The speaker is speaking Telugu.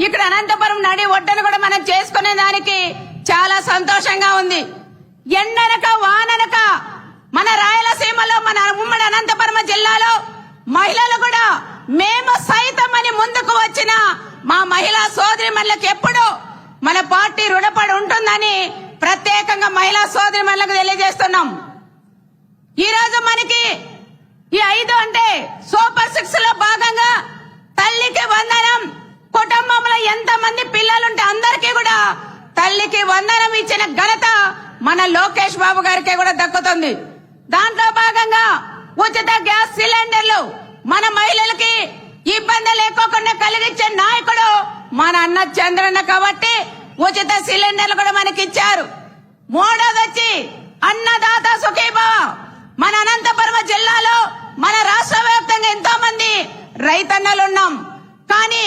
ఇక్కడ అనంతపురం నడి ఒడ్డును కూడా మనం చేసుకునే దానికి చాలా సంతోషంగా ఉంది. ఎండనక వాననక మన రాయలసీమలో మన ఉమ్మడి అనంతపురం జిల్లాలో మహిళలు కూడా మేము సైతం అని ముందుకు వచ్చిన మా మహిళా సోదరిమణులకు ఎప్పుడు మన పార్టీ రుణపడి ఉంటుందని ప్రత్యేకంగా మహిళా సోదరిమణులకు తెలియజేస్తున్నాం. ఈ రోజు మనకి ఈ 5 అంటే సూపర్ 6 లో భాగంగా తల్లికి వందనం, కుటుంబంలో ఎంతమంది పిల్లలుంటే అందరికీ కూడా తల్లికి వందనం ఇచ్చిన ఘనత మన లోకేష్ బాబు గారికి కూడా దక్కుతుంది. దాంట్లో భాగంగా ఉచిత గ్యాస్ సిలిండర్లు మన మహిళలకి ఇబ్బంది లేకోకుండా కలిగించే నాయకుడు మన అన్న చంద్రన్న కాబట్టి ఉచిత సిలిండర్లు కూడా మనకి ఇచ్చారు. మూడోది వచ్చి అన్నదాత సుఖీభవ. మన అనంతపురం జిల్లాలో మన రాష్ట్ర వ్యాప్తంగా ఎంతో మంది రైతన్నలు ఉన్నాం. కానీ